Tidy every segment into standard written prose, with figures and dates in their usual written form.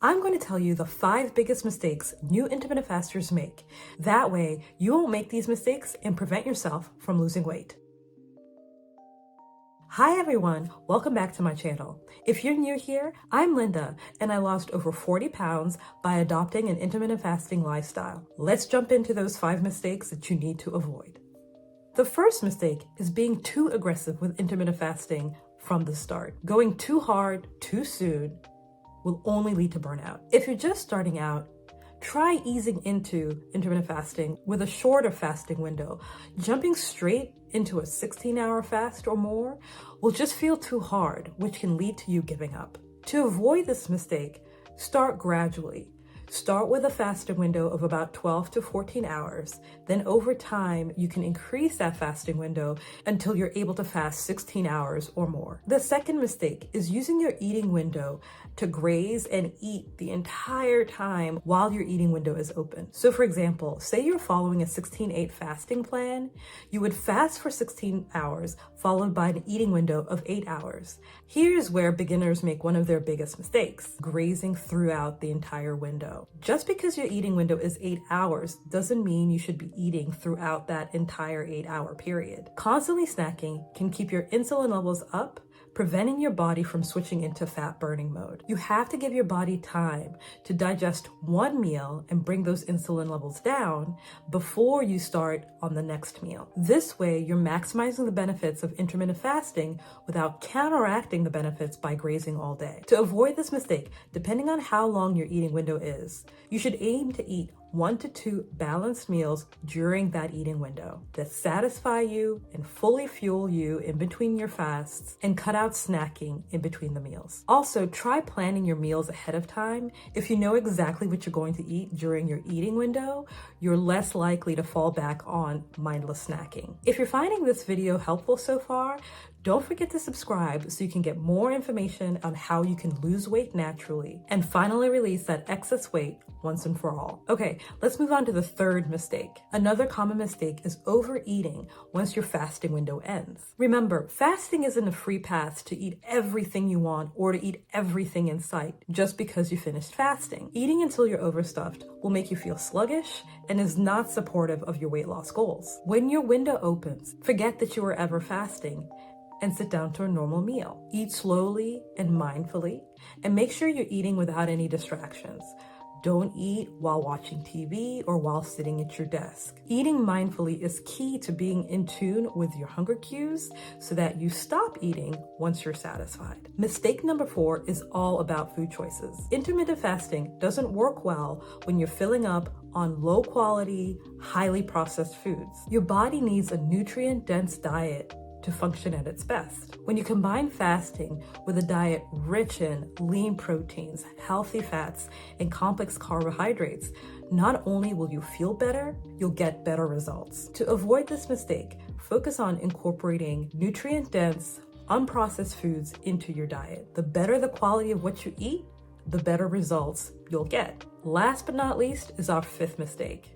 I'm going to tell you the 5 biggest mistakes new intermittent fasters make. That way, you won't make these mistakes and prevent yourself from losing weight. Hi everyone, welcome back to my channel. If you're new here, I'm Linda, and I lost over 40 pounds by adopting an intermittent fasting lifestyle. Let's jump into those 5 mistakes that you need to avoid. The first mistake is being too aggressive with intermittent fasting from the start. Going too hard, too soon, will only lead to burnout. If you're just starting out, try easing into intermittent fasting with a shorter fasting window. Jumping straight into a 16-hour fast or more will just feel too hard, which can lead to you giving up. To avoid this mistake, start gradually. Start with a fasting window of about 12 to 14 hours. Then over time, you can increase that fasting window until you're able to fast 16 hours or more. The second mistake is using your eating window to graze and eat the entire time while your eating window is open. So for example, say you're following a 16-8 fasting plan, you would fast for 16 hours followed by an eating window of 8 hours. Here's where beginners make one of their biggest mistakes, grazing throughout the entire window. Just because your eating window is 8 hours doesn't mean you should be eating throughout that entire 8-hour period. Constantly snacking can keep your insulin levels up, preventing your body from switching into fat burning mode. You have to give your body time to digest one meal and bring those insulin levels down before you start on the next meal. This way, you're maximizing the benefits of intermittent fasting without counteracting the benefits by grazing all day. To avoid this mistake, depending on how long your eating window is, you should aim to eat 1 to 2 balanced meals during that eating window that satisfy you and fully fuel you in between your fasts, and cut out snacking in between the meals. Also, try planning your meals ahead of time. If you know exactly what you're going to eat during your eating window, you're less likely to fall back on mindless snacking. If you're finding this video helpful so far, don't forget to subscribe so you can get more information on how you can lose weight naturally and finally release that excess weight once and for all. Okay, let's move on to the third mistake. Another common mistake is overeating once your fasting window ends. Remember, fasting isn't a free pass to eat everything you want or to eat everything in sight just because you finished fasting. Eating until you're overstuffed will make you feel sluggish and is not supportive of your weight loss goals. When your window opens, forget that you were ever fasting and sit down to a normal meal. Eat slowly and mindfully, and make sure you're eating without any distractions. Don't eat while watching TV or while sitting at your desk. Eating mindfully is key to being in tune with your hunger cues so that you stop eating once you're satisfied. Mistake number 4 is all about food choices. Intermittent fasting doesn't work well when you're filling up on low quality, highly processed foods. Your body needs a nutrient-dense diet to function at its best. When you combine fasting with a diet rich in lean proteins, healthy fats, and complex carbohydrates, not only will you feel better, you'll get better results. To avoid this mistake, focus on incorporating nutrient-dense, unprocessed foods into your diet. The better the quality of what you eat, the better results you'll get. Last but not least is our 5th mistake.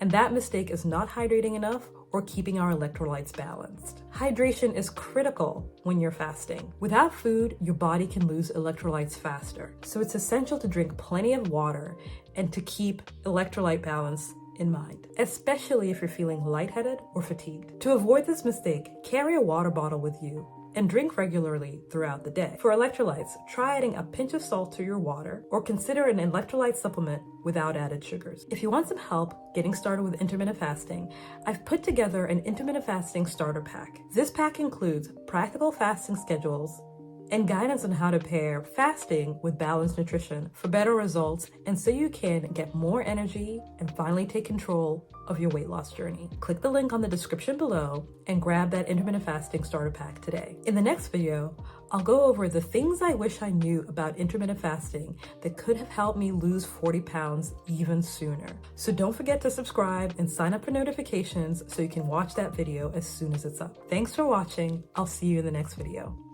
And that mistake is not hydrating enough or keeping our electrolytes balanced. Hydration is critical when you're fasting. Without food, your body can lose electrolytes faster. So it's essential to drink plenty of water and to keep electrolyte balance in mind, especially if you're feeling lightheaded or fatigued. To avoid this mistake, carry a water bottle with you and drink regularly throughout the day. For electrolytes, try adding a pinch of salt to your water or consider an electrolyte supplement without added sugars. If you want some help getting started with intermittent fasting, I've put together an intermittent fasting starter pack. This pack includes practical fasting schedules and guidance on how to pair fasting with balanced nutrition for better results and so you can get more energy and finally take control of your weight loss journey. Click the link on the description below and grab that intermittent fasting starter pack today. In the next video, I'll go over the things I wish I knew about intermittent fasting that could have helped me lose 40 pounds even sooner. So don't forget to subscribe and sign up for notifications so you can watch that video as soon as it's up. Thanks for watching. I'll see you in the next video.